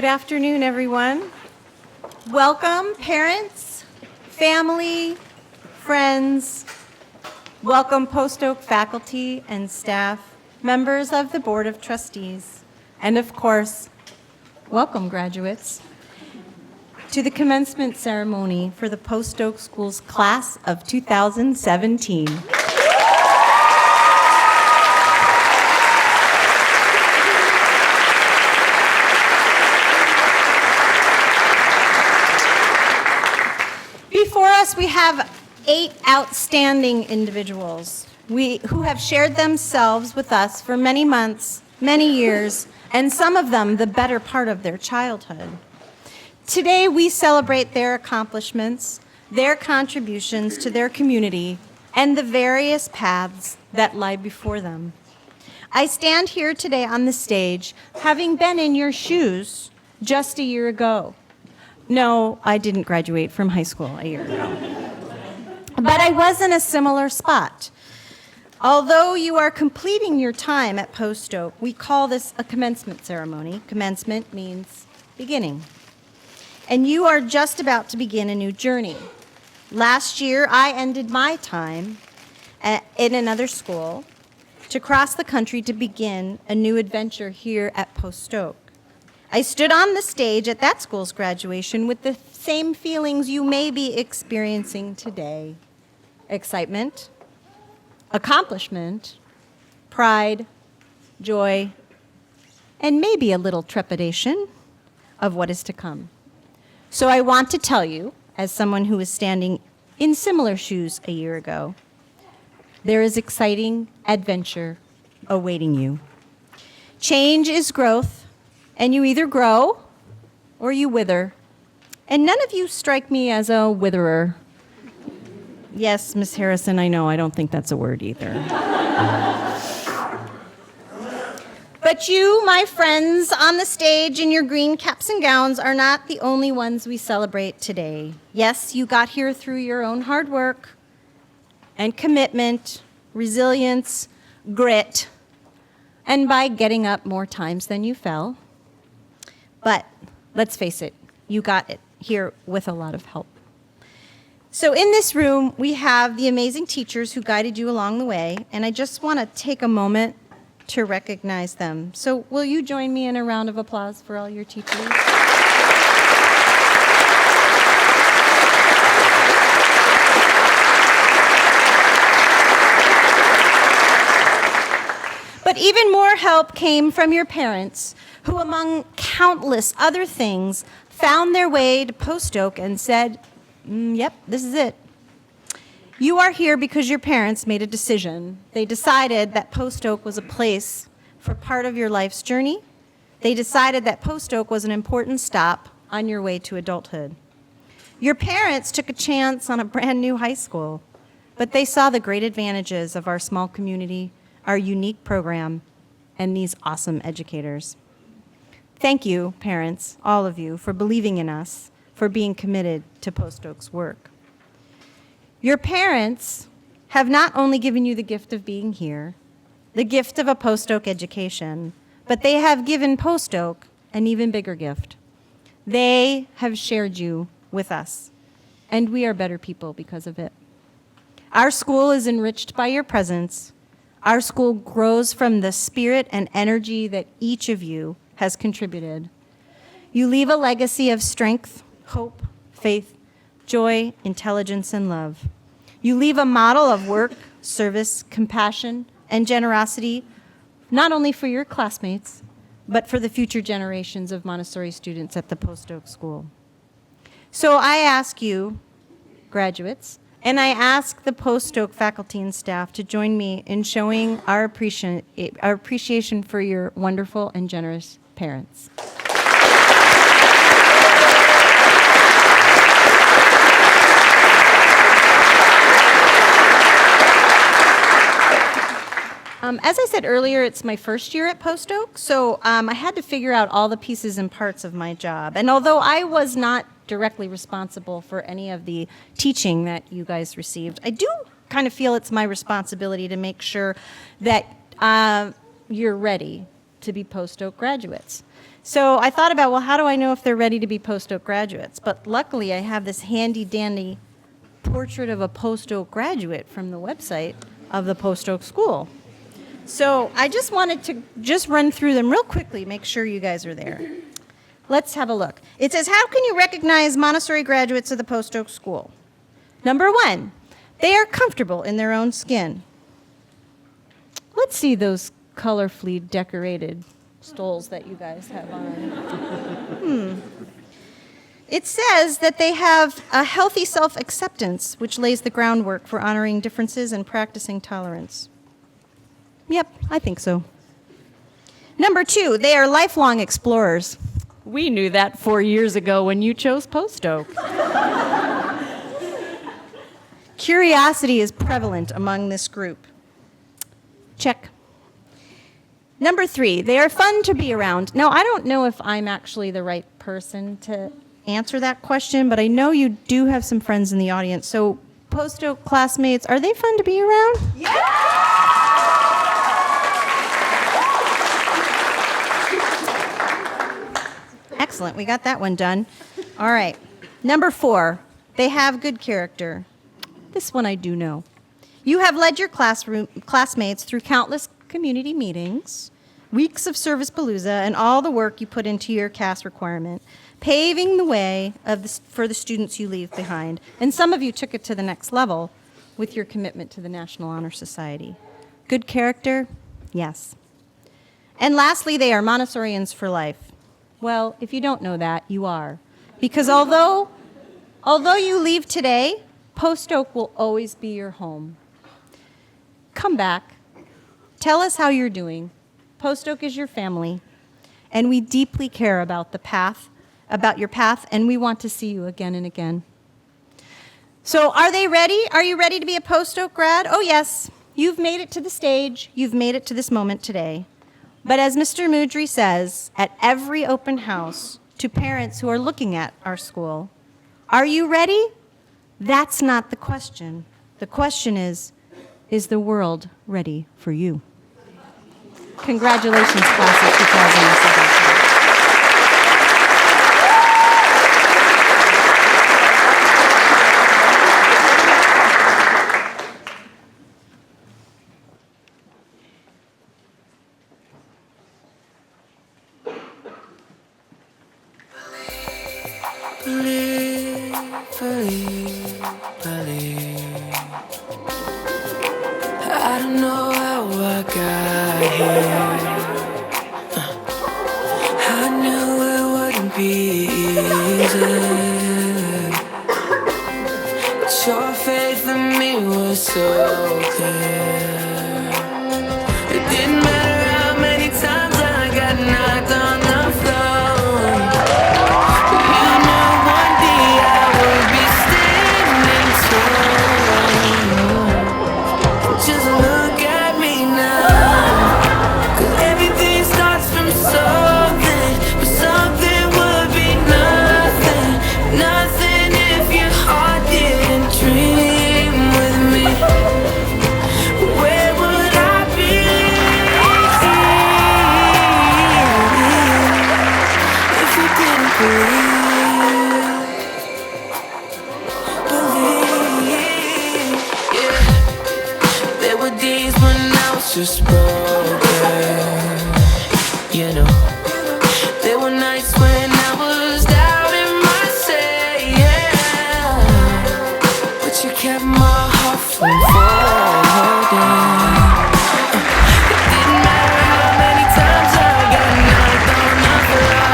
afternoon, everyone. Welcome, parents, family, friends. Welcome, Post Oak faculty and staff, members of the Board of Trustees, and of course, welcome, graduates, to the commencement ceremony for the Post Oak Schools class of 2017. Before us, we have 8 outstanding individuals who have shared themselves with us for many months, many years, and some of them the better part of their childhood. Today, we celebrate their accomplishments, their contributions to their community, and the various paths that lie before them. I stand here today on the stage having been in your shoes just a year ago. No, I didn't graduate from high school a year ago. But I was in a similar spot. Although you are completing your time at Post Oak, we call this a commencement ceremony. Commencement means beginning. And you are just about to begin a new journey. Last year, I ended my time in another school to cross the country to begin a new adventure here at Post Oak. I stood on the stage at that school's graduation with the same feelings you may be experiencing today. Excitement, accomplishment, pride, joy, and maybe a little trepidation of what is to come. So I want to tell you, as someone who was standing in similar shoes a year ago, there is exciting adventure awaiting you. Change is growth, and you either grow or you wither. And none of you strike me as a witherer. Yes, Miss Harrison, I know, I don't think that's a word either. But you, my friends, on the stage in your green caps and gowns are not the only ones we celebrate today. Yes, you got here through your own hard work and commitment, resilience, grit, and by getting up more times than you fell. But let's face it, you got it here with a lot of help. So in this room, we have the amazing teachers who guided you along the way, and I just want to take a moment to recognize them. So will you join me in a round of applause for all your teachers? But even more help came from your parents, who among countless other things found their way to Post Oak and said, yep, this is it. You are here because your parents made a decision. They decided that Post Oak was a place for part of your life's journey. They decided that Post Oak was an important stop on your way to adulthood. Your parents took a chance on a brand new high school, but they saw the great advantages of our small community, our unique program, and these awesome educators. Thank you, parents, all of you, for believing in us, for being committed to Post Oak's work. Your parents have not only given you the gift of being here, the gift of a Post Oak education, but they have given Post Oak an even bigger gift. They have shared you with us, and we are better people because of it. Our school is enriched by your presence. Our school grows from the spirit and energy that each of you has contributed. You leave a legacy of strength, hope, faith, joy, intelligence, and love. You leave a model of work, service, compassion, and generosity, not only for your classmates, but for the future generations of Montessori students at the Post Oak School. So I ask you, graduates, and I ask the Post Oak faculty and staff to join me in showing our appreciation for your wonderful and generous parents. As I said earlier, it's my first year at Post Oak, so I had to figure out all the pieces and parts of my job. And although I was not directly responsible for any of the teaching that you guys received, I do kind of feel it's my responsibility to make sure that you're ready to be Post Oak graduates. So I thought about, well, how do I know if they're ready to be post-oak graduates? But luckily, I have this handy-dandy portrait of a post-oak graduate from the website of the post-oak school. So I just wanted to just run through them real quickly, make sure you guys are there. Let's have a look. It says, how can you recognize Montessori graduates of the post-oak school? Number 1, they are comfortable in their own skin. Let's see those colorfully decorated stoles that you guys have on. It says that they have a healthy self-acceptance, which lays the groundwork for honoring differences and practicing tolerance. Yep, I think so. Number 2, they are lifelong explorers. We knew that 4 years ago when you chose post-oak. Curiosity is prevalent among this group. Check. Number 3, they are fun to be around. Now, I don't know if I'm actually the right person to answer that question, but I know you do have some friends in the audience. So, post-oak classmates, are they fun to be around? Yeah! Excellent, we got that one done. All right. Number 4, they have good character. This one I do know. You have led your classmates through countless community meetings, weeks of service palooza, and all the work you put into your CAS requirement, paving the way for the students you leave behind. And some of you took it to the next level with your commitment to the National Honor Society. Good character? Yes. And lastly, they are Montessorians for life. Well, if you don't know that, you are. Because although you leave today, Post-Oak will always be your home. Come back. Tell us how you're doing. Post-Oak is your family, and we deeply care about your path, and we want to see you again and again. So are they ready? Are you ready to be a Post-Oak grad? Oh, yes. You've made it to the stage. You've made it to this moment today. But as Mr. Mudry says at every open house to parents who are looking at our school, are you ready? That's not the question. The question is the world ready for you? Congratulations, class of 2017. I don't know how I got here. I knew it wouldn't be easy, but your faith in me was so clear. It didn't matter how many times I got knocked on the floor. You knew one day I would be standing tall. Just look at me now, 'cause everything starts from something, but something would be nothing, nothing if your heart didn't dream with me. Where would I be if you didn't believe, yeah. There were days when I was just broken, you know. There were nights when I was doubting myself, yeah. But you kept my heart from falling. It didn't matter how many times I got knocked on the floor.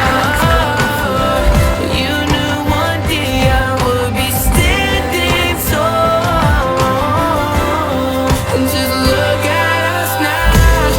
You knew one day I would be standing tall. And just look at us now.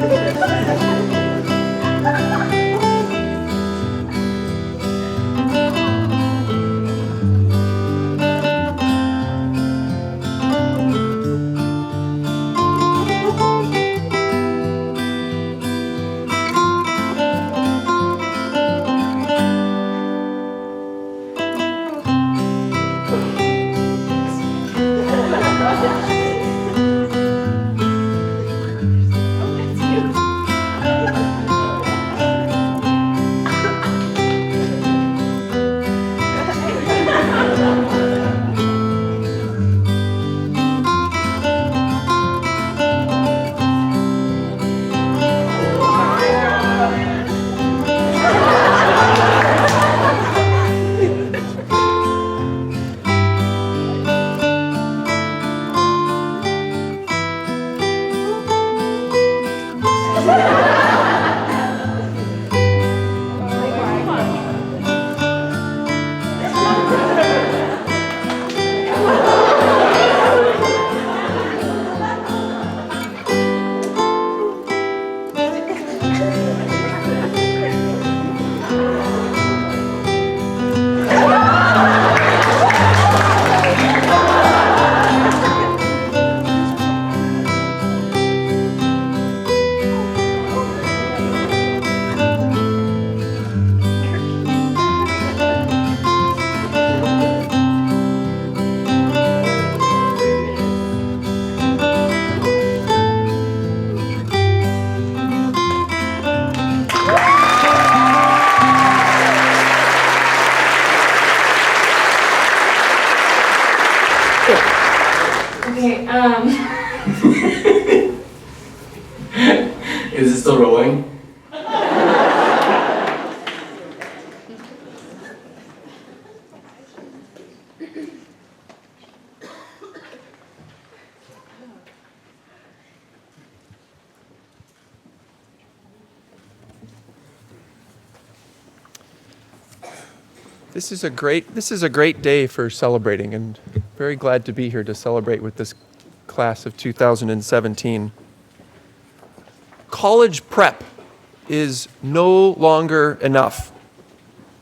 Okay, Is it still rolling? This is a great day for celebrating, and very glad to be here to celebrate with this class of 2017. College prep is no longer enough.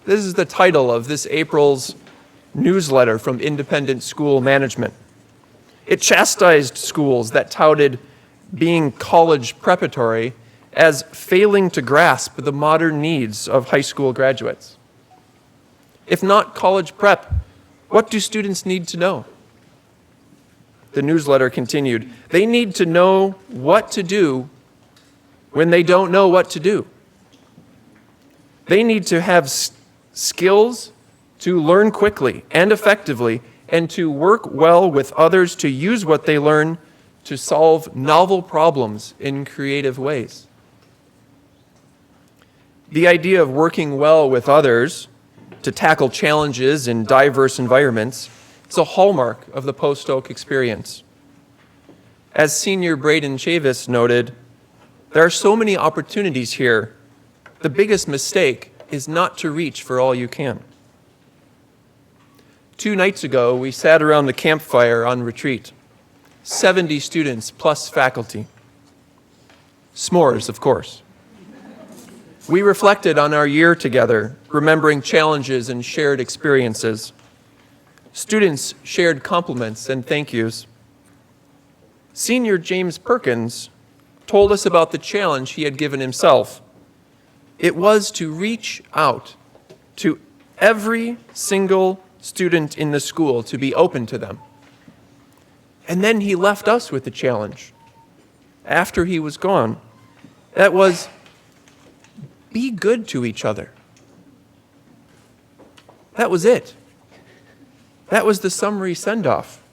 This is the title of this April's newsletter from Independent School Management. It chastised schools that touted being college preparatory as failing to grasp the modern needs of high school graduates. If not college prep, what do students need to know? The newsletter continued, they need to know what to do when they don't know what to do. They need to have skills to learn quickly and effectively and to work well with others to use what they learn to solve novel problems in creative ways. The idea of working well with others to tackle challenges in diverse environments is a hallmark of the post-oak experience. As Senior Braden Chavis noted, there are so many opportunities here. The biggest mistake is not to reach for all you can. 2 nights ago, we sat around the campfire on retreat. 70 students plus faculty. S'mores, of course. We reflected on our year together, remembering challenges and shared experiences. Students shared compliments and thank yous. Senior James Perkins told us about the challenge he had given himself. It was to reach out to every single student in the school, to be open to them. And then he left us with the challenge after he was gone. That was, be good to each other. That was it. That was the summary send-off.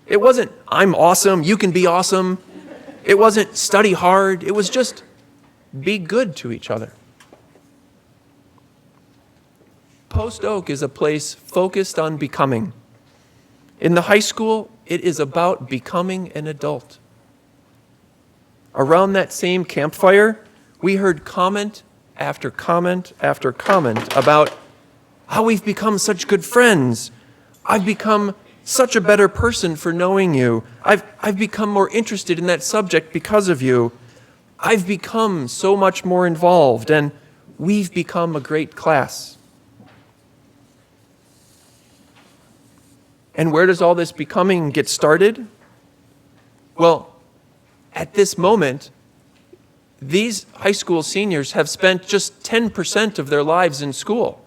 It wasn't, I'm awesome, you can be awesome. It wasn't, study hard. It was just, be good to each other. Post Oak is a place focused on becoming. In the high school, it is about becoming an adult. Around that same campfire, we heard comment after comment after comment about how we've become such good friends. I've become such a better person for knowing you. I've become more interested in that subject because of you. I've become so much more involved, and we've become a great class. And where does all this becoming get started? Well, at this moment, these high school seniors have spent just 10% of their lives in school.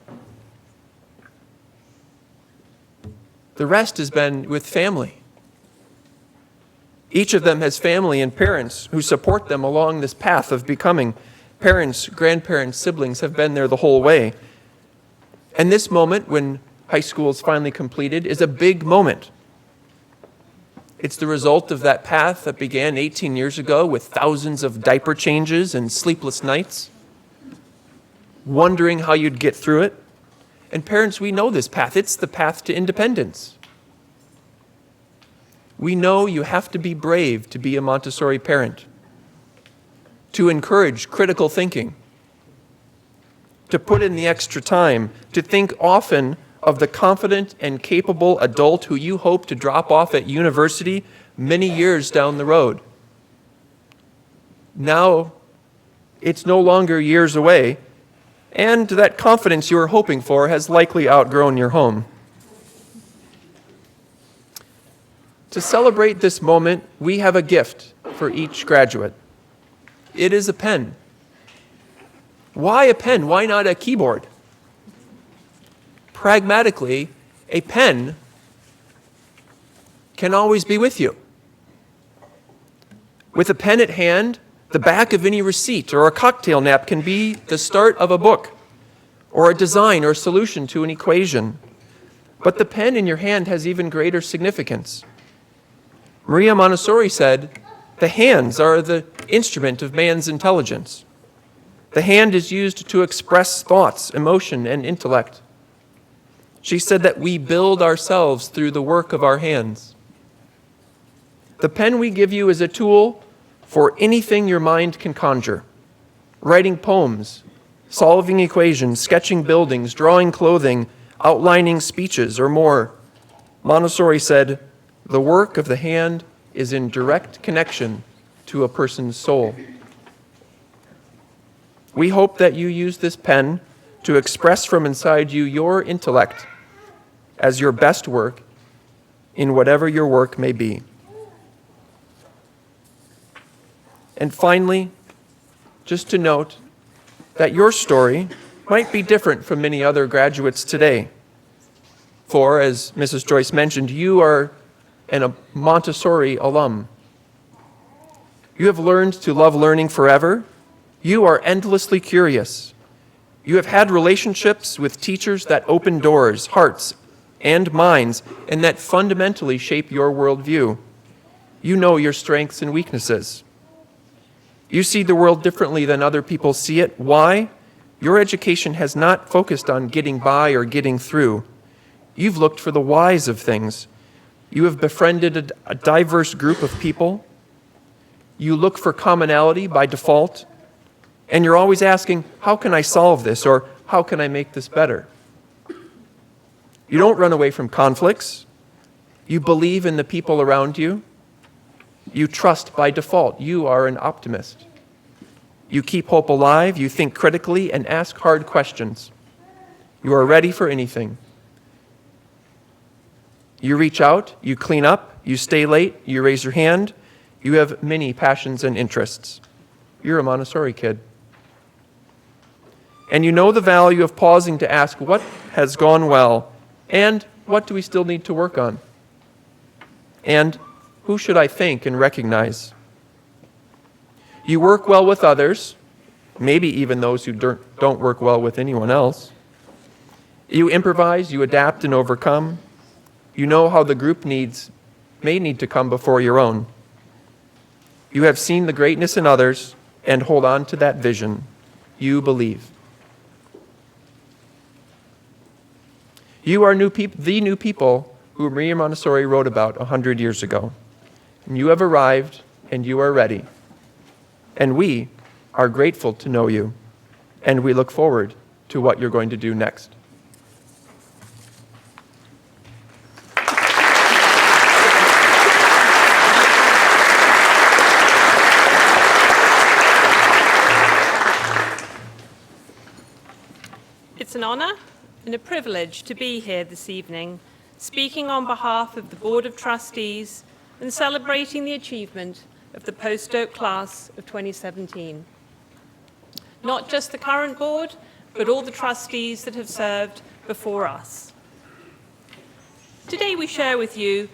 The rest has been with family. Each of them has family and parents who support them along this path of becoming. Parents, grandparents, siblings have been there the whole way. And this moment, when high school is finally completed, is a big moment. It's the result of that path that began 18 years ago with thousands of diaper changes and sleepless nights, wondering how you'd get through it. And parents, we know this path. It's the path to independence. We know you have to be brave to be a Montessori parent, to encourage critical thinking, to put in the extra time, to think often of the confident and capable adult who you hope to drop off at university many years down the road. Now, it's no longer years away, and that confidence you were hoping for has likely outgrown your home. To celebrate this moment, we have a gift for each graduate. It is a pen. Why a pen? Why not a keyboard? Pragmatically, a pen can always be with you. With a pen at hand, the back of any receipt or a cocktail nap can be the start of a book, or a design or solution to an equation. But the pen in your hand has even greater significance. Maria Montessori said, "The hands are the instrument of man's intelligence. The hand is used to express thoughts, emotion, and intellect." She said that we build ourselves through the work of our hands. The pen we give you is a tool for anything your mind can conjure. Writing poems, solving equations, sketching buildings, drawing clothing, outlining speeches, or more. Montessori said, "The work of the hand is in direct connection to a person's soul." We hope that you use this pen to express from inside you your intellect as your best work in whatever your work may be. And finally, just to note that your story might be different from many other graduates today. For, as Mrs. Joyce mentioned, you are a Montessori alum. You have learned to love learning forever. You are endlessly curious. You have had relationships with teachers that open doors, hearts, and minds, and that fundamentally shape your worldview. You know your strengths and weaknesses. You see the world differently than other people see it. Why? Your education has not focused on getting by or getting through. You've looked for the whys of things. You have befriended a diverse group of people. You look for commonality by default. And you're always asking, how can I solve this? Or how can I make this better? You don't run away from conflicts. You believe in the people around you. You trust by default. You are an optimist. You keep hope alive. You think critically and ask hard questions. You are ready for anything. You reach out, you clean up, you stay late, you raise your hand. You have many passions and interests. You're a Montessori kid. And you know the value of pausing to ask what has gone well and what do we still need to work on? And who should I thank and recognize? You work well with others, maybe even those who don't work well with anyone else. You improvise, you adapt and overcome. You know how the group needs may need to come before your own. You have seen the greatness in others and hold on to that vision. You believe. You are the new people who Maria Montessori wrote about 100 years ago. And you have arrived and you are ready. And we are grateful to know you. And we look forward to what you're going to do next. honor and a privilege to be here this evening, speaking on behalf of the Board of Trustees and celebrating the achievement of the postdoc class of 2017. Not just the current board, but all the trustees that have served before us. Today we share with you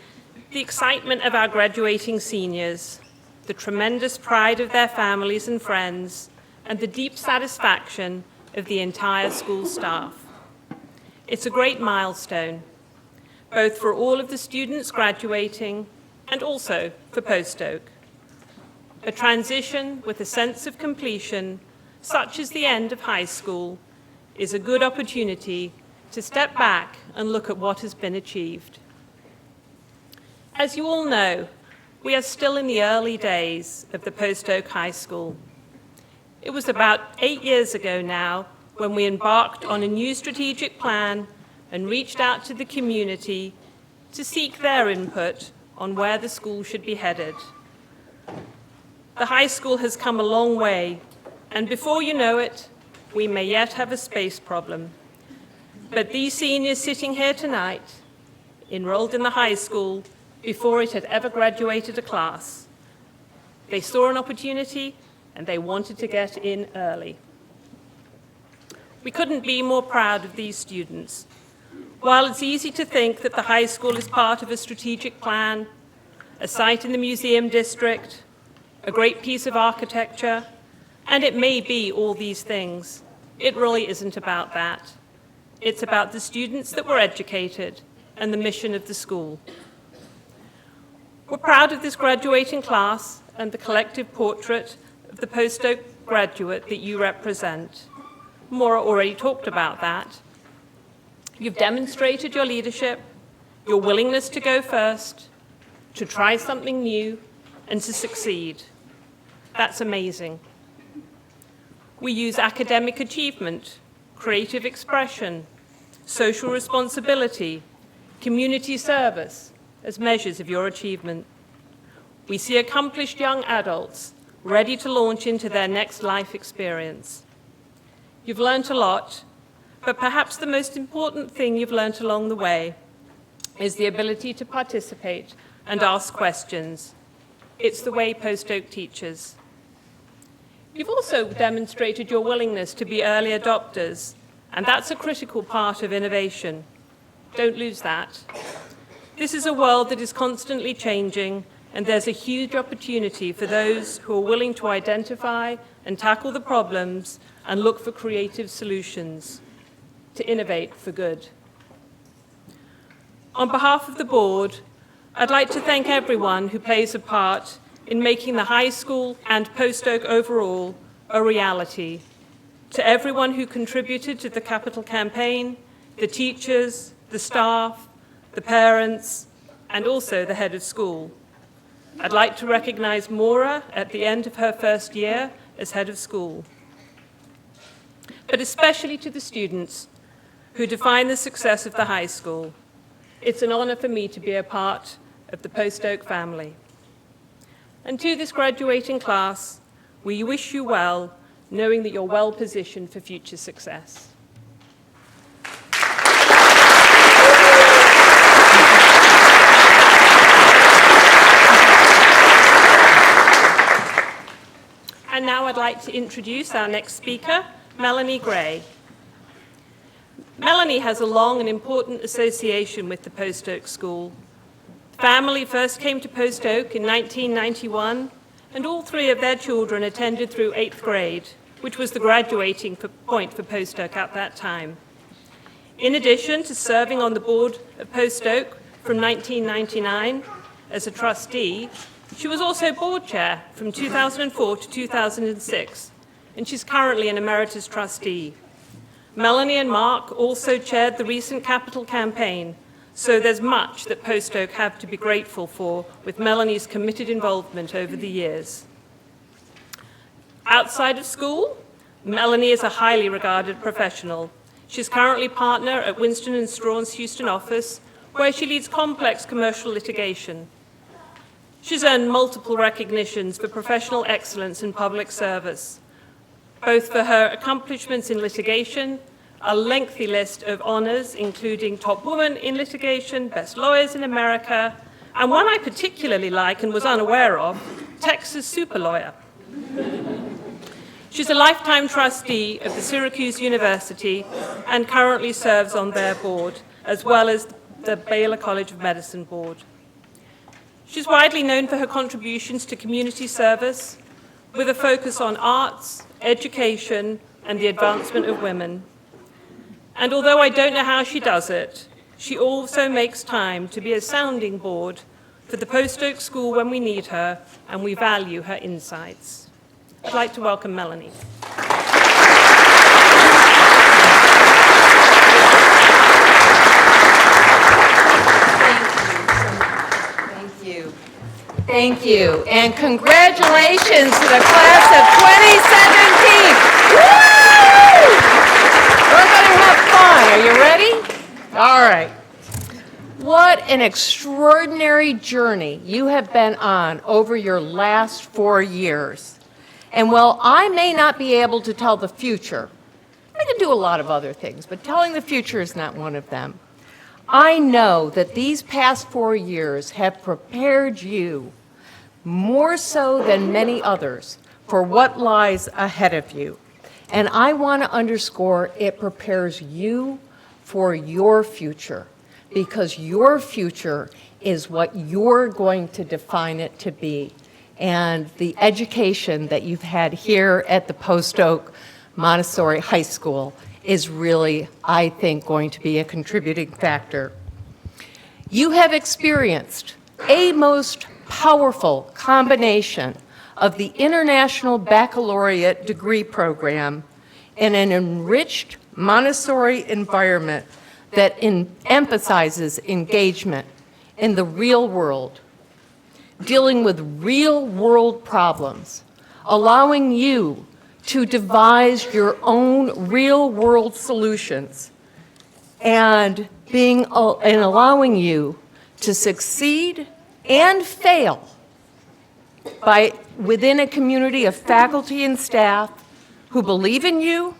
the excitement of our graduating seniors, the tremendous pride of their families and friends, and the deep satisfaction of the entire school staff. It's a great milestone, both for all of the students graduating and also for postdoc. A transition with a sense of completion, such as the end of high school, is a good opportunity to step back and look at what has been achieved. As you all know, we are still in the early days of the postdoc high school. It was about 8 years ago now when we embarked on a new strategic plan and reached out to the community to seek their input on where the school should be headed. The high school has come a long way, and before you know it, we may yet have a space problem. But these seniors sitting here tonight enrolled in the high school before it had ever graduated a class. They saw an opportunity and they wanted to get in early. We couldn't be more proud of these students. While it's easy to think that the high school is part of a strategic plan, a site in the museum district, a great piece of architecture, and it may be all these things, it really isn't about that. It's about the students that were educated and the mission of the school. We're proud of this graduating class and the collective portrait of the postdoc graduate that you represent. Maura already talked about that. You've demonstrated your leadership, your willingness to go first, to try something new, and to succeed. That's amazing. We use academic achievement, creative expression, social responsibility, community service as measures of your achievement. We see accomplished young adults ready to launch into their next life experience. You've learned a lot, but perhaps the most important thing you've learned along the way is the ability to participate and ask questions. It's the way postdoc teaches. You've also demonstrated your willingness to be early adopters, and that's a critical part of innovation. Don't lose that. This is a world that is constantly changing, and there's a huge opportunity for those who are willing to identify and tackle the problems and look for creative solutions, to innovate for good. On behalf of the board, I'd like to thank everyone who plays a part in making the high school and postdoc overall a reality. To everyone who contributed to the capital campaign, the teachers, the staff, the parents, and also the head of school. I'd like to recognize Maura at the end of her first year as head of school. But especially to the students who define the success of the high school. It's an honor for me to be a part of the postdoc family. And to this graduating class, we wish you well, knowing that you're well positioned for future success. And now I'd like to introduce our next speaker, Melanie Gray. Melanie has a long and important association with the Post Oak School. The family first came to Post Oak in 1991, and all three of their children attended through 8th grade, which was the graduating point for Post Oak at that time. In addition to serving on the board of Post Oak from 1999 as a trustee, she was also board chair from 2004 to 2006, and she's currently an emeritus trustee. Melanie and Mark also chaired the recent capital campaign, so there's much that Post Oak have to be grateful for with Melanie's committed involvement over the years. Outside of school, Melanie is a highly regarded professional. She's currently partner at Winston & Strawn's Houston office, where she leads complex commercial litigation. She's earned multiple recognitions for professional excellence in public service, both for her accomplishments in litigation a lengthy list of honors, including Top Woman in Litigation, Best Lawyers in America, and one I particularly like and was unaware of, Texas Super Lawyer. She's a lifetime trustee of the Syracuse University and currently serves on their board, as well as the Baylor College of Medicine board. She's widely known for her contributions to community service, with a focus on arts, education, and the advancement of women. And although I don't know how she does it, she also makes time to be a sounding board for the Post Oak School when we need her, and we value her insights. I'd like to welcome Melanie. Thank you. Thank you. And congratulations to the class of 2017. Woo! We're going to have fun. Are you ready? All right. What an extraordinary journey you have been on over your last 4 years. And while I may not be able to tell the future, I can do a lot of other things, but telling the future is not one of them. I know that these past 4 years have prepared you more so than many others for what lies ahead of you. And I want to underscore it prepares you for your future, because your future is what you're going to define it to be. And the education that you've had here at the Post Oak Montessori High School is really, I think, going to be a contributing factor. You have experienced a most powerful combination of the International Baccalaureate degree program in an enriched Montessori environment that emphasizes engagement in the real world, dealing with real-world problems, allowing you to devise your own real-world solutions, and allowing you to succeed and fail within a community of faculty and staff who believe in you,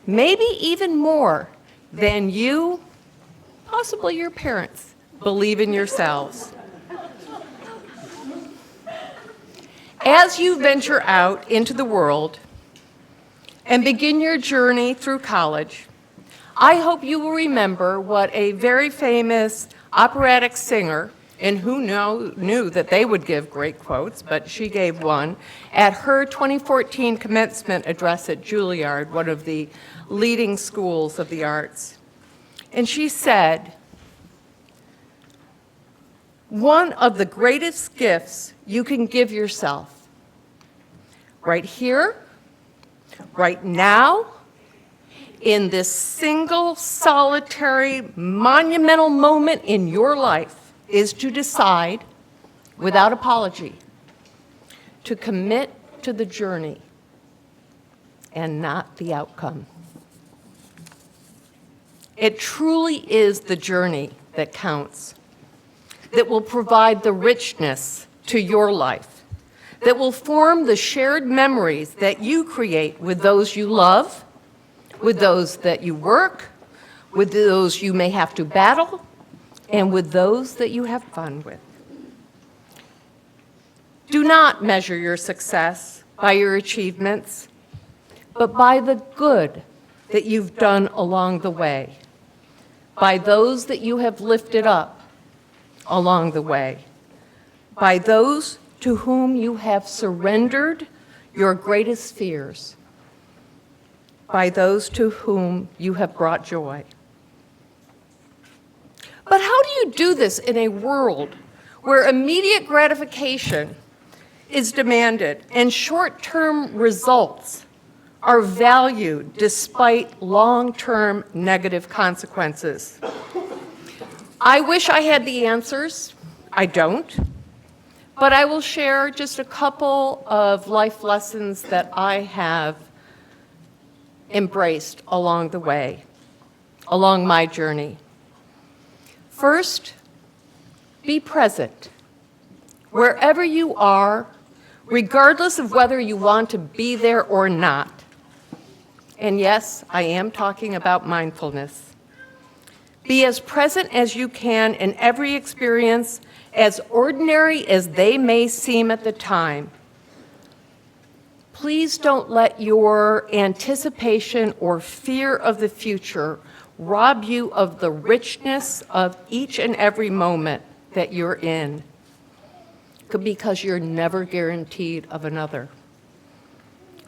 maybe even more than you, possibly your parents, believe in yourselves. As you venture out into the world and begin your journey through college, I hope you will remember what a very famous operatic singer, and who knew that they would give great quotes, but she gave one, at her 2014 commencement address at Juilliard, one of the leading schools of the arts. And she said, "One of the greatest gifts you can give yourself, right here, right now, in this single, solitary, monumental moment in your life, is to decide, without apology, to commit to the journey and not the outcome." It truly is the journey that counts, that will provide the richness to your life, that will form the shared memories that you create with those you love, with those that you work, with those you may have to battle, and with those that you have fun with. Do not measure your success by your achievements, but by the good that you've done along the way, by those that you have lifted up along the way, by those to whom you have surrendered your greatest fears, by those to whom you have brought joy. But how do you do this in a world where immediate gratification is demanded and short-term results are valued despite long-term negative consequences? I wish I had the answers. I don't. But I will share just a couple of life lessons that I have embraced along the way, along my journey. First, be present. Wherever you are, regardless of whether you want to be there or not, And yes, I am talking about mindfulness. Be as present as you can in every experience, as ordinary as they may seem at the time. Please don't let your anticipation or fear of the future rob you of the richness of each and every moment that you're in, because you're never guaranteed of another.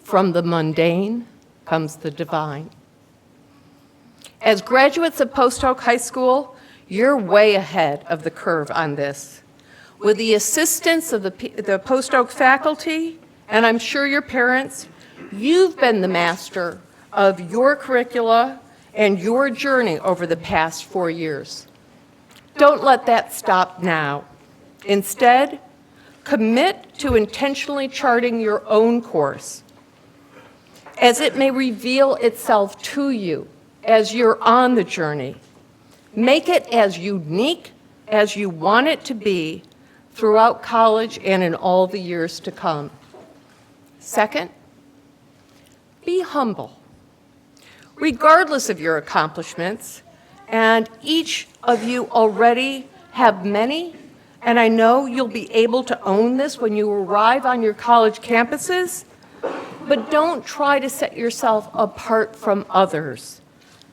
From the mundane comes the divine. As graduates of Post Oak High School, you're way ahead of the curve on this. With the assistance of the Post Oak faculty, and I'm sure your parents, you've been the master of your curricula and your journey over the past 4 years. Don't let that stop now. Instead, commit to intentionally charting your own course, as it may reveal itself to you as you're on the journey. Make it as unique as you want it to be throughout college and in all the years to come. Second, be humble. Regardless of your accomplishments, and each of you already have many, and I know you'll be able to own this when you arrive on your college campuses, but don't try to set yourself apart from others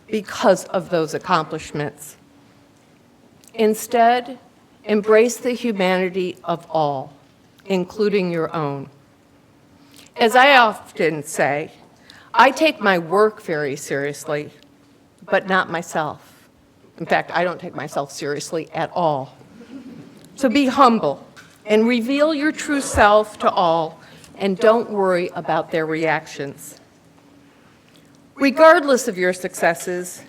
because of those accomplishments. Instead, embrace the humanity of all, including your own. As I often say, I take my work very seriously, but not myself. In fact, I don't take myself seriously at all. So be humble and reveal your true self to all, and don't worry about their reactions. Regardless of your successes,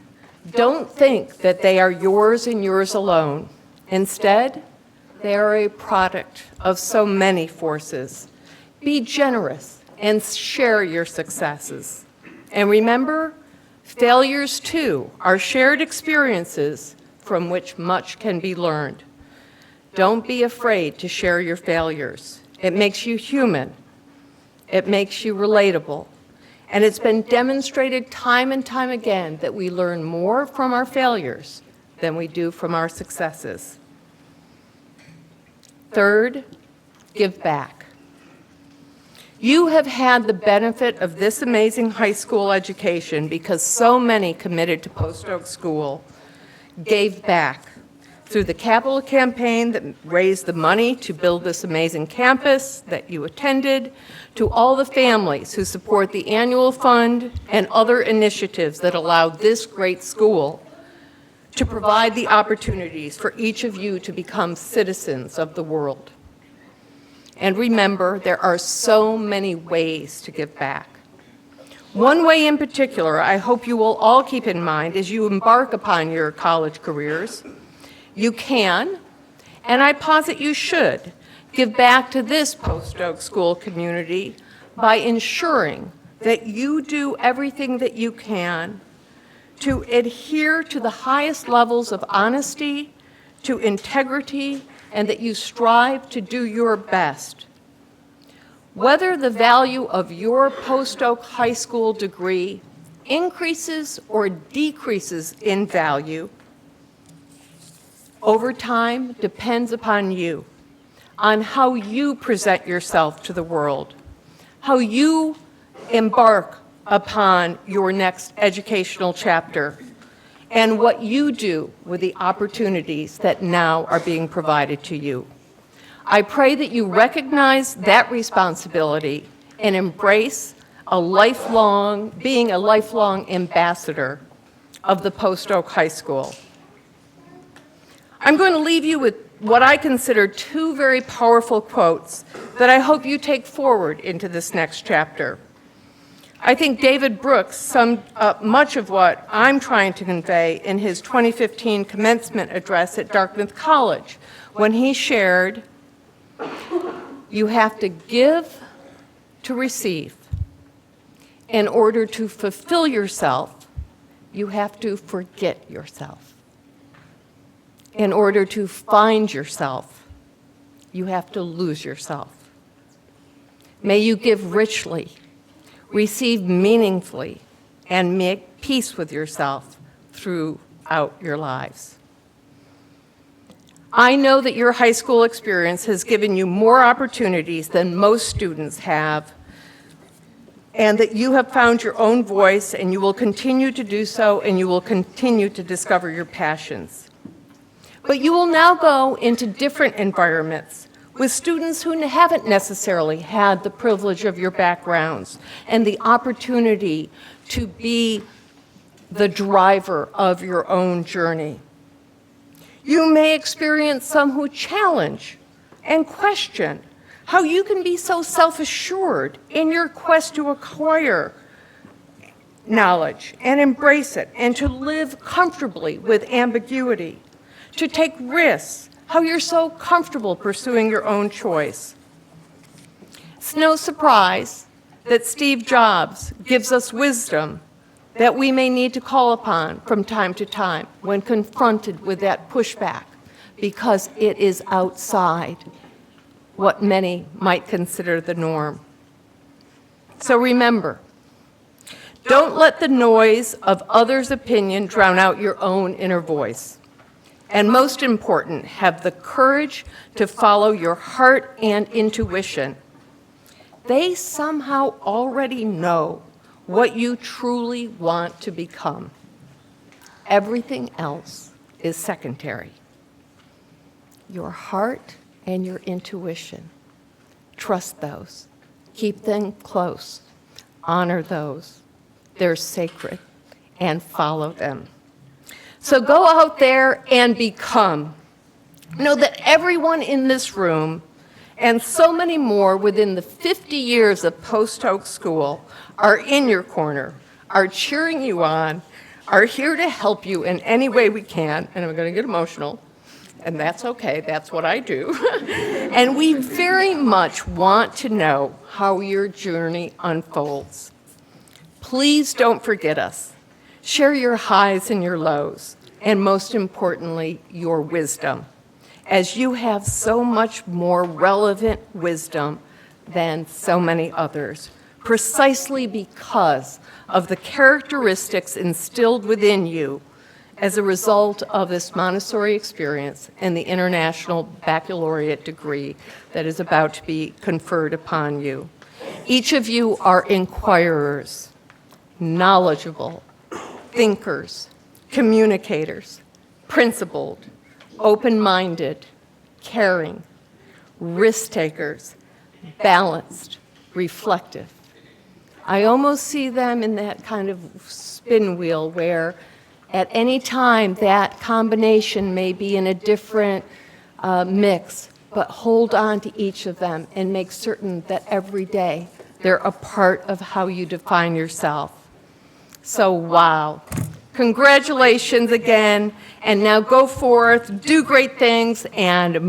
don't think that they are yours and yours alone. Instead, they are a product of so many forces. Be generous and share your successes. And remember, failures too are shared experiences from which much can be learned. Don't be afraid to share your failures. It makes you human. It makes you relatable. And it's been demonstrated time and time again that we learn more from our failures than we do from our successes. Third, give back. You have had the benefit of this amazing high school education because so many committed to Post Oak School gave back through the capital campaign that raised the money to build this amazing campus that you attended, to all the families who support the annual fund and other initiatives that allow this great school to provide the opportunities for each of you to become citizens of the world. And remember, there are so many ways to give back. One way in particular I hope you will all keep in mind as you embark upon your college careers. You can, and I posit you should, give back to this Post Oak School community by ensuring that you do everything that you can to adhere to the highest levels of honesty, to integrity, and that you strive to do your best. Whether the value of your Post Oak High School degree increases or decreases in value over time depends upon you, on how you present yourself to the world, how you embark upon your next educational chapter, and what you do with the opportunities that now are being provided to you. I pray that you recognize that responsibility and embrace being a lifelong ambassador of the Post Oak High School. I'm going to leave you with what I consider two very powerful quotes that I hope you take forward into this next chapter. I think David Brooks summed up much of what I'm trying to convey in his 2015 commencement address at Dartmouth College when he shared, "You have to give to receive. In order to fulfill yourself, you have to forget yourself. In order to find yourself, you have to lose yourself. May you give richly, receive meaningfully, and make peace with yourself throughout your lives. I know that your high school experience has given you more opportunities than most students have, and that you have found your own voice, and you will continue to do so, and you will continue to discover your passions. But you will now go into different environments with students who haven't necessarily had the privilege of your backgrounds and the opportunity to be the driver of your own journey. You may experience some who challenge and question how you can be so self-assured in your quest to acquire knowledge and embrace it, and to live comfortably with ambiguity, to take risks, how you're so comfortable pursuing your own choice. It's no surprise that Steve Jobs gives us wisdom that we may need to call upon from time to time when confronted with that pushback, because it is outside what many might consider the norm. So remember, don't let the noise of others' opinion drown out your own inner voice. And most important, have the courage to follow your heart and intuition. They somehow already know what you truly want to become. Everything else is secondary. Your heart and your intuition, trust those. Keep them close. Honor those. They're sacred, and follow them. So go out there and become. Know that everyone in this room, and so many more within the 50 years of Post Oak School, are in your corner, are cheering you on, are here to help you in any way we can. And I'm going to get emotional, and that's okay, that's what I do. And we very much want to know how your journey unfolds. Please don't forget us. Share your highs and your lows, and most importantly, your wisdom, as you have so much more relevant wisdom than so many others, precisely because of the characteristics instilled within you as a result of this Montessori experience and the International Baccalaureate degree that is about to be conferred upon you. Each of you are inquirers, knowledgeable, thinkers, communicators, principled, open-minded, caring, risk-takers, balanced, reflective. I almost see them in that kind of spin wheel where at any time that combination may be in a different mix, but hold on to each of them and make certain that every day they're a part of how you define yourself. So, wow. Congratulations again, and now go forth, do great things, and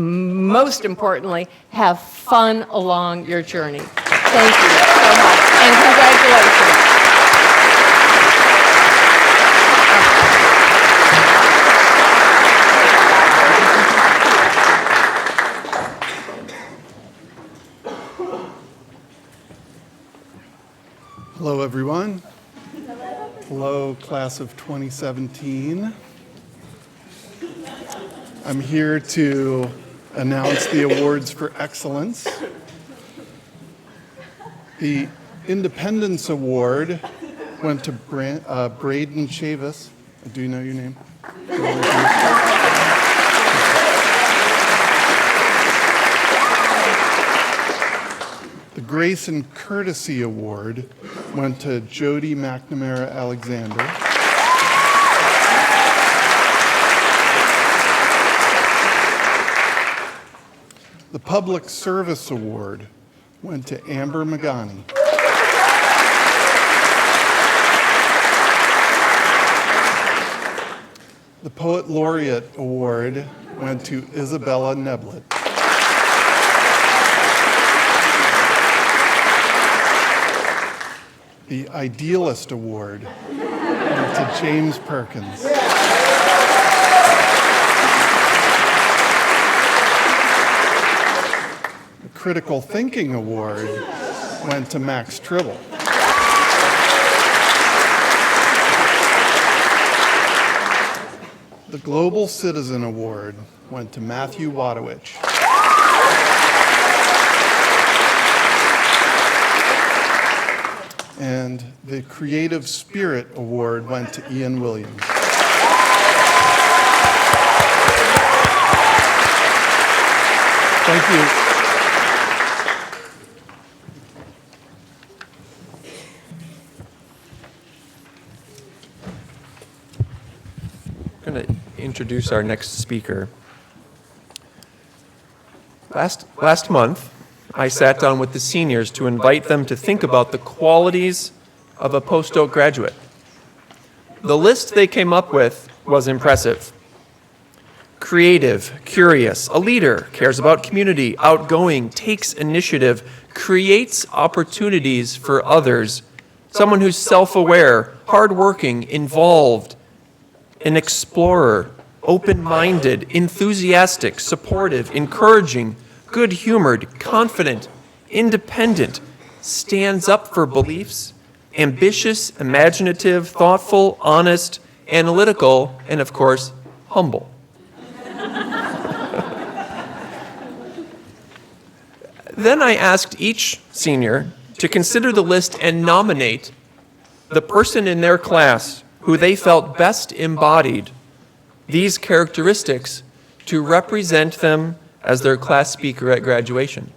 most importantly, have fun along your journey. Thank you so much, and congratulations. Hello, everyone. Hello, class of 2017. I'm here to announce the awards for excellence. The Independence Award went to Braden Chavis. Do you know your name? The Grace and Courtesy Award went to Jody McNamara Alexander. The Public Service Award went to Amber Magani. The Poet Laureate Award went to Isabella Neblett. The Idealist Award went to James Perkins. The Critical Thinking Award went to Max Tribble. The Global Citizen Award went to Matthew Wadowich. And the Creative Spirit Award went to Ian Williams. Thank you. I'm going to introduce our next speaker. Last month, I sat down with the seniors to invite them to think about the qualities of a postdoc graduate. The list they came up with was impressive. Creative, curious, a leader, cares about community, outgoing, takes initiative, creates opportunities for others, someone who's self-aware, hardworking, involved, an explorer, open-minded, enthusiastic, supportive, encouraging, good-humored, confident, independent, stands up for beliefs, ambitious, imaginative, thoughtful, honest, analytical, and of course, humble. Then I asked each senior to consider the list and nominate the person in their class who they felt best embodied these characteristics to represent them as their class speaker at graduation.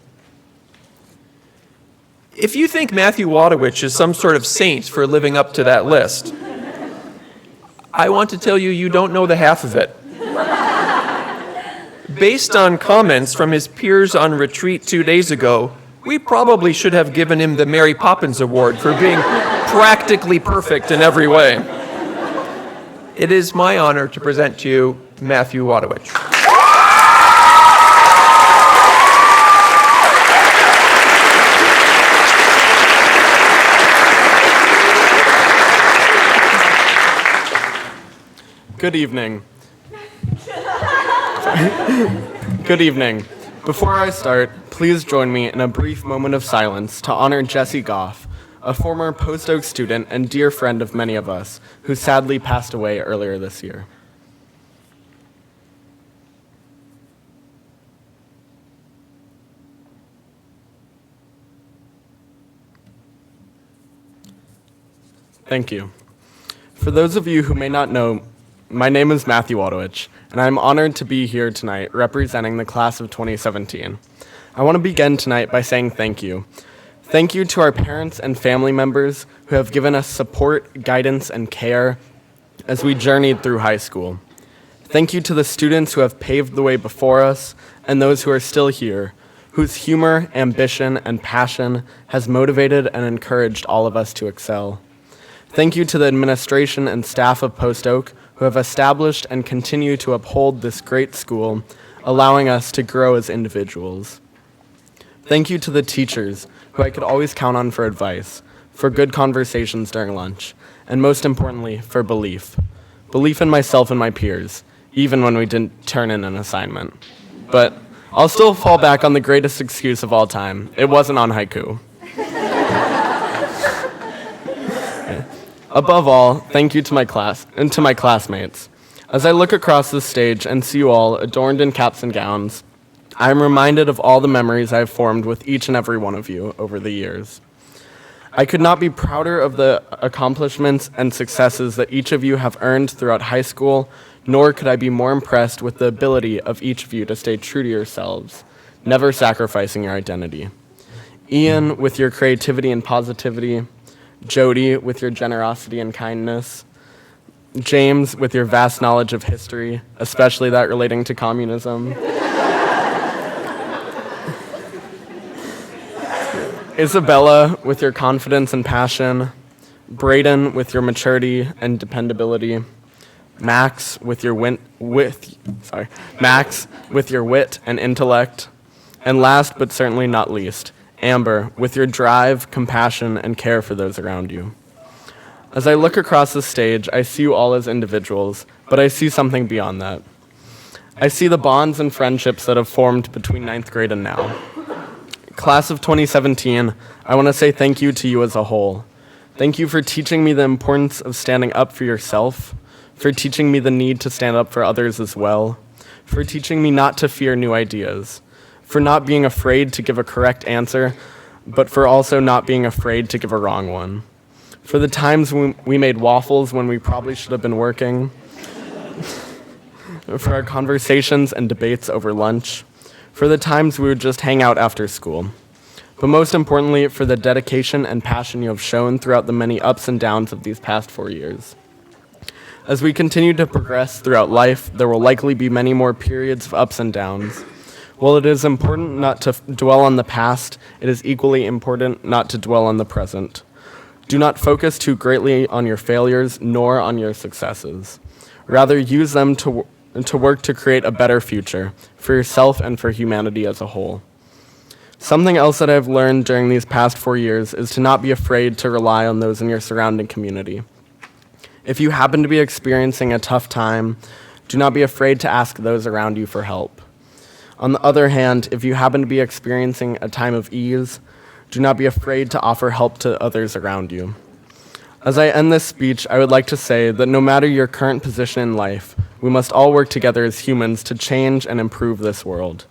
If you think Matthew Wadowich is some sort of saint for living up to that list, I want to tell you, you don't know the half of it. Based on comments from his peers on retreat 2 days ago, we probably should have given him the Mary Poppins Award for being practically perfect in every way. It is my honor to present to you Matthew Wadowich. Good evening. Good evening. Before I start, please join me in a brief moment of silence to honor Jesse Goff, a former postdoc student and dear friend of many of us, who sadly passed away earlier this year. Thank you. For those of you who may not know, my name is Matthew Wadowich, and I'm honored to be here tonight representing the class of 2017. I want to begin tonight by saying thank you. Thank you to our parents and family members who have given us support, guidance, and care as we journeyed through high school. Thank you to the students who have paved the way before us and those who are still here, whose humor, ambition, and passion has motivated and encouraged all of us to excel. Thank you to the administration and staff of Post Oak who have established and continue to uphold this great school, allowing us to grow as individuals. Thank you to the teachers who I could always count on for advice, for good conversations during lunch, and most importantly, for belief. Belief in myself and my peers, even when we didn't turn in an assignment. But I'll still fall back on the greatest excuse of all time. It wasn't on haiku. Above all, thank you to my class and to my classmates. As I look across this stage and see you all adorned in caps and gowns, I am reminded of all the memories I have formed with each and every one of you over the years. I could not be prouder of the accomplishments and successes that each of you have earned throughout high school, nor could I be more impressed with the ability of each of you to stay true to yourselves, never sacrificing your identity. Ian, with your creativity and positivity, Jody, with your generosity and kindness, James, with your vast knowledge of history, especially that relating to communism, Isabella, with your confidence and passion, Braden, with your maturity and dependability, Max, with your wit and intellect, and last but certainly not least, Amber, with your drive, compassion, and care for those around you. As I look across the stage, I see you all as individuals, but I see something beyond that. I see the bonds and friendships that have formed between 9th grade and now. Class of 2017, I want to say thank you to you as a whole. Thank you for teaching me the importance of standing up for yourself, for teaching me the need to stand up for others as well, for teaching me not to fear new ideas, for not being afraid to give a correct answer, but for also not being afraid to give a wrong one, for the times we made waffles when we probably should have been working, for our conversations and debates over lunch, for the times we would just hang out after school, but most importantly, for the dedication and passion you have shown throughout the many ups and downs of these past 4 years. As we continue to progress throughout life, there will likely be many more periods of ups and downs. While it is important not to dwell on the past, it is equally important not to dwell on the present. Do not focus too greatly on your failures nor on your successes. Rather, use them to work to create a better future for yourself and for humanity as a whole. Something else that I've learned during these past 4 years is to not be afraid to rely on those in your surrounding community. If you happen to be experiencing a tough time, do not be afraid to ask those around you for help. On the other hand, if you happen to be experiencing a time of ease, do not be afraid to offer help to others around you. As I end this speech, I would like to say that no matter your current position in life, we must all work together as humans to change and improve this world.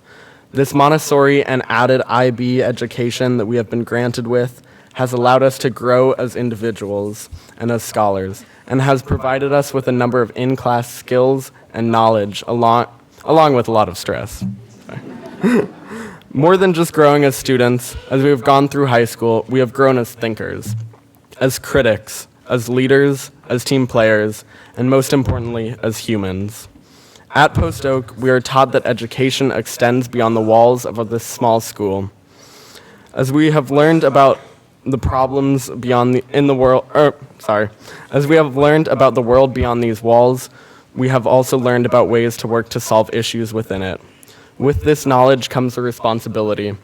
This Montessori and added IB education that we have been granted with has allowed us to grow as individuals and as scholars, and has provided us with a number of in-class skills and knowledge, along with a lot of stress. More than just growing as students, as we have gone through high school, we have grown as thinkers, as critics, as leaders, as team players, and most importantly, as humans. At Post Oak, we are taught that education extends beyond the walls of this small school. As we have learned about the problems as we have learned about the world beyond these walls, we have also learned about ways to work to solve issues within it. With this knowledge comes a responsibility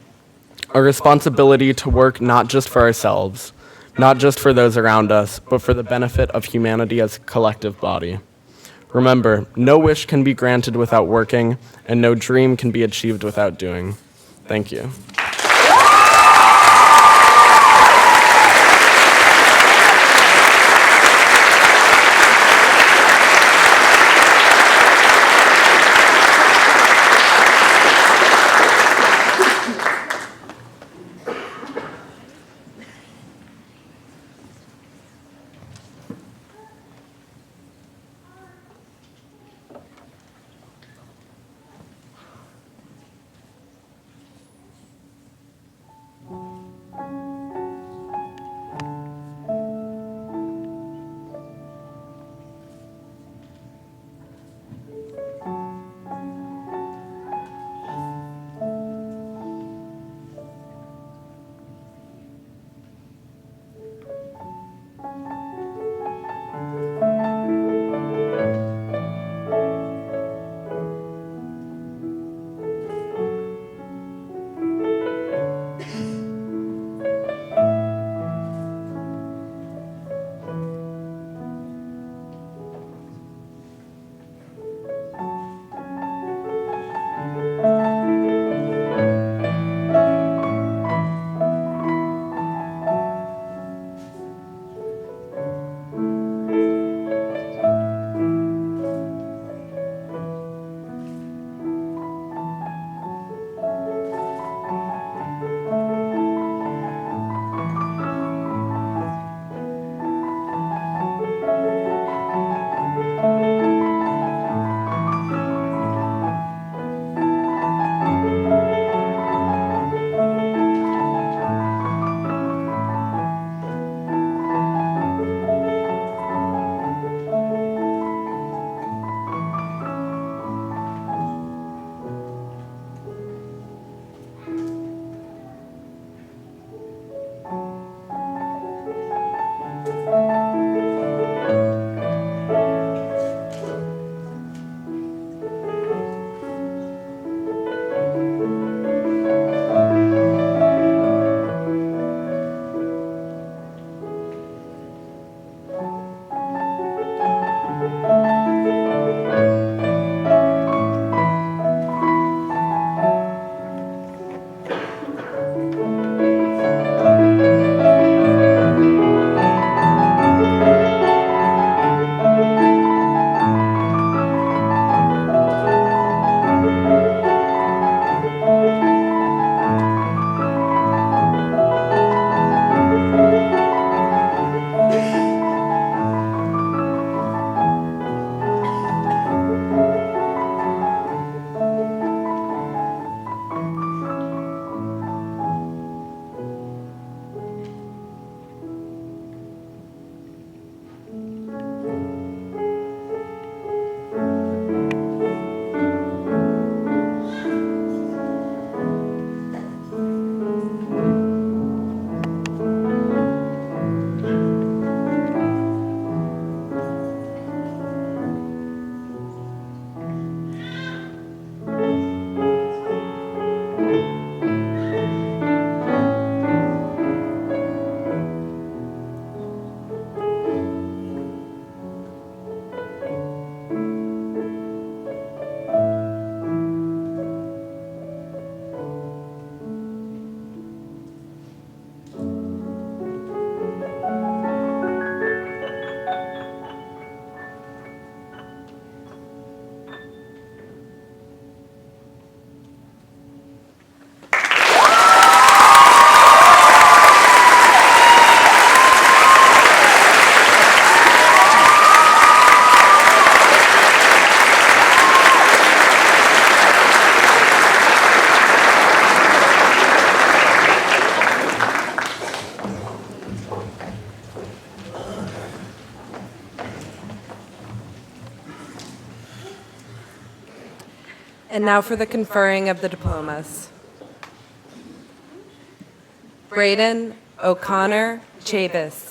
to work not just for ourselves, not just for those around us, but for the benefit of humanity as a collective body. Remember, no wish can be granted without working, and no dream can be achieved without doing. Thank you. And now for the conferring of the diplomas. Braden O'Connor Chavis.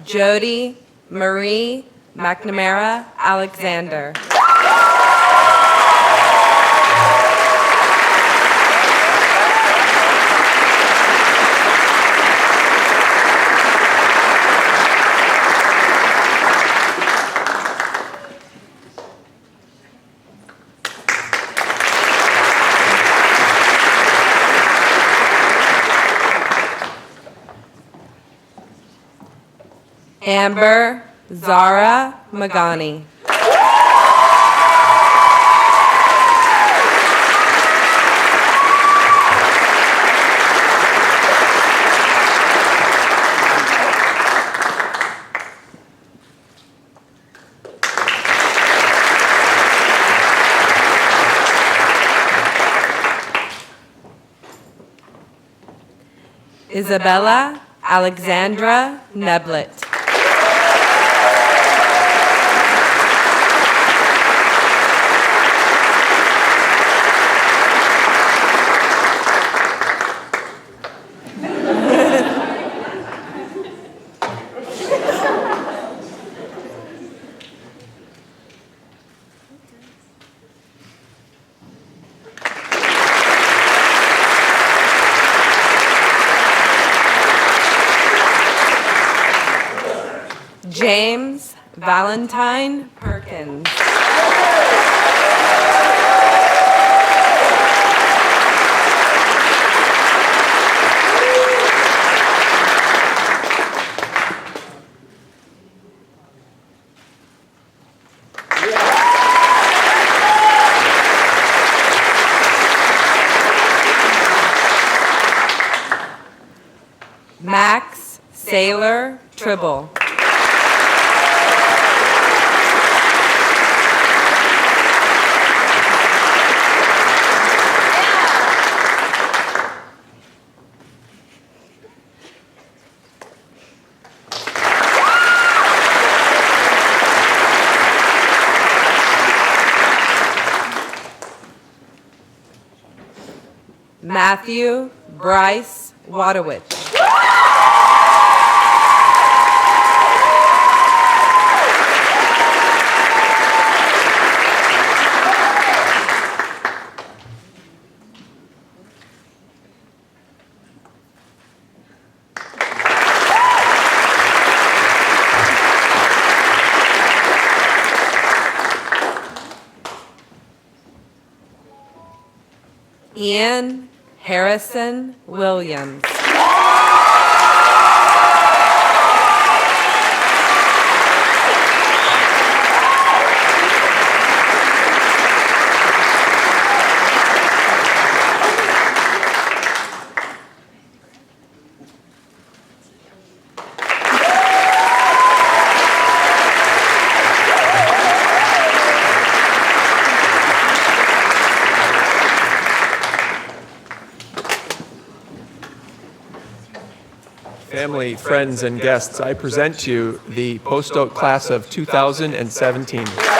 Jody Marie McNamara Alexander. Amber Zara Magani. Isabella Alexandra Neblet. James Valentine Perkins. Max Sailor Tribble. Matthew Bryce Wadowich. Ian Harrison Williams. Family, friends, and guests, I present to you the Post Oak class of 2017.